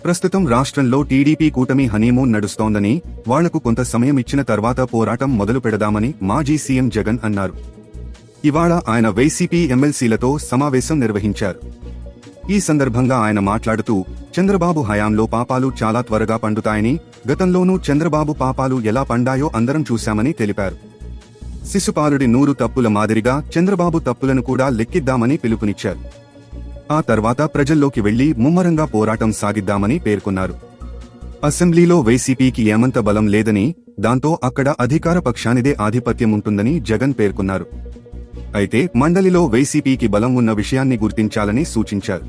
ప్రస్తుతం రాష్ట్రంలో టీడీపీ కూటమి హనీమూన్ నడుస్తోందని, వాళ్లకు కొంత సమయం ఇచ్చిన తర్వాత పోరాటం మొదలు పెడదామని మాజీ సీఎం జగన్ అన్నారు. ఇవాళ ఆయన వైసీపీ ఎమ్మెల్సీలతో సమావేశం నిర్వహించారు. ఈ సందర్భంగా ఆయన మాట్లాడుతూ, చంద్రబాబు హయాంలో పాపాలు చాలా త్వరగా పండుతాయని, గతంలోనూ చంద్రబాబు పాపాలు ఎలా పండాయో అందరం చూశామని తెలిపారు. శిశుపాలుడి 100 తప్పుల మాదిరిగా చంద్రబాబు తప్పులను కూడా లెక్కిద్దామని పిలుపునిచ్చారు. ఆ తర్వాత ప్రజల్లోకి వెళ్లి ముమ్మరంగా పోరాటం సాగిద్దామని పేర్కొన్నారు. అసెంబ్లీలో వైసీపీకి ఏమంత బలం లేదని, దాంతో అక్కడ అధికార పక్షానిదే ఆధిపత్యం ఉంటుందని జగన్ పేర్కొన్నారు. అయితే మండలిలో వైసీపీకి బలం ఉన్న విషయాన్ని గుర్తించాలని సూచించారు.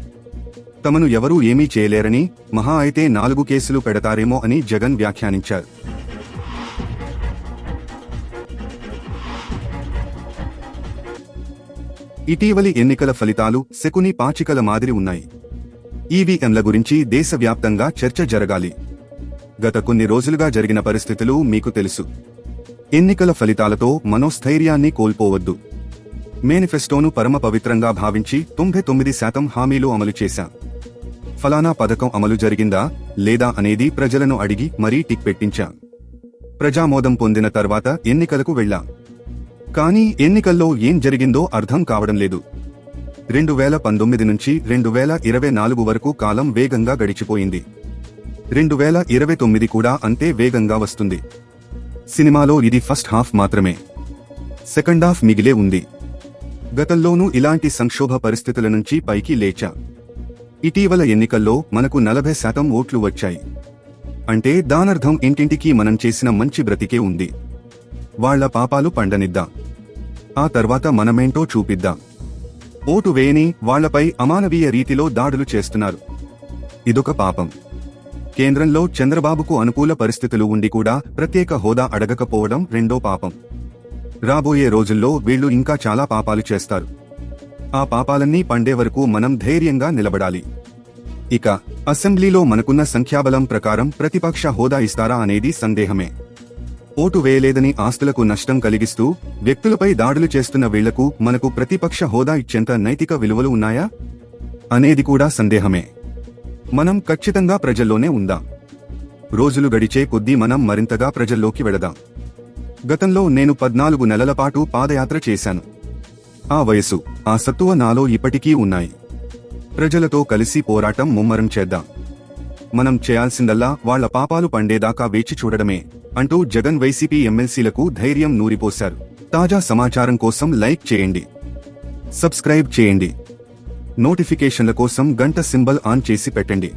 తమను ఎవరూ ఏమీ చేయలేరని, మహా అయితే 4 కేసులు పెడతారేమో అని జగన్ వ్యాఖ్యానించారు. ఇటీవలి ఎన్నికల ఫలితాలు శకుని పాచికల మాదిరి ఉన్నాయి. ఈవీఎంల గురించి దేశవ్యాప్తంగా చర్చ జరగాలి. గత కొన్ని రోజులుగా జరిగిన పరిస్థితులు మీకు తెలుసు. ఎన్నికల ఫలితాలతో మనోస్థైర్యాన్ని కోల్పోవద్దు. మేనిఫెస్టోను పరమ పవిత్రంగా భావించి 99% హామీలు అమలు చేశాం. ఫలానా పథకం అమలు జరిగిందా లేదా అనేది ప్రజలను అడిగి మరీ టిక్ పెట్టించాం. ప్రజామోదం పొందిన తర్వాత ఎన్నికలకు వెళ్లాం. కానీ ఎన్నికల్లో ఏం జరిగిందో అర్థం కావడం లేదు. 2019 నుంచి 2024 వరకు కాలం వేగంగా గడిచిపోయింది. 2029 కూడా అంతే వేగంగా వస్తుంది. సినిమాలో ఇది ఫస్ట్ హాఫ్ మాత్రమే, సెకండ్ హాఫ్ మిగిలే ఉంది. గతంలోనూ ఇలాంటి సంక్షోభ పరిస్థితుల నుంచి పైకి లేచా. ఇటీవల ఎన్నికల్లో మనకు 40% ఓట్లు వచ్చాయి. అంటే దానర్థం ఇంటింటికి మనం చేసిన మంచి బ్రతికే ఉంది. వాళ్ల పాపాలు పండనిద్దాం. ఆ తర్వాత మనమేంటో చూపిద్దాం. ఓటు వేయని వాళ్లపై అమానవీయ రీతిలో దాడులు చేస్తున్నారు. ఇదొక పాపం. కేంద్రంలో చంద్రబాబుకు అనుకూల పరిస్థితులు ఉండి కూడా ప్రత్యేక హోదా అడగకపోవడం రెండో పాపం. రాబోయే రోజుల్లో వీళ్లు ఇంకా చాలా పాపాలు చేస్తారు. ఆ పాపాలన్నీ పండే వరకు మనం ధైర్యంగా నిలబడాలి. ఇక అసెంబ్లీలో మనకున్న సంఖ్యాబలం ప్రకారం ప్రతిపక్ష హోదా ఇస్తారా అనేది సందేహమే. ఓటు వేయలేదని ఆస్తులకు నష్టం కలిగిస్తూ వ్యక్తులపై దాడులు చేస్తున్న వీళ్లకు మనకు ప్రతిపక్ష హోదా ఇచ్చేంత నైతిక విలువలు ఉన్నాయా అనేది కూడా సందేహమే. మనం ఖచ్చితంగా ప్రజల్లోనే ఉందాం. రోజులు గడిచే కొద్దీ మనం మరింతగా ప్రజల్లోకి వెళదాం. గతంలో నేను 14 నెలల పాటు పాదయాత్ర చేశాను. ఆ వయసు, ఆ సత్తువ నాలో ఇప్పటికీ ఉన్నాయి. ప్రజలతో కలిసి పోరాటం ముమ్మరం చేద్దాం. మనం చేయాల్సిందల్లా వాళ్ల పాపాలు పండేదాకా వేచి చూడడమే అంటూ జగన్ వైసీపీ ఎమ్మెల్సీలకు ధైర్యం నూరిపోశారు. తాజా సమాచారం కోసం లైక్ చేయండి, సబ్స్క్రైబ్ చేయండి, నోటిఫికేషన్ల కోసం గంట సింబల్ ఆన్ చేసి పెట్టండి.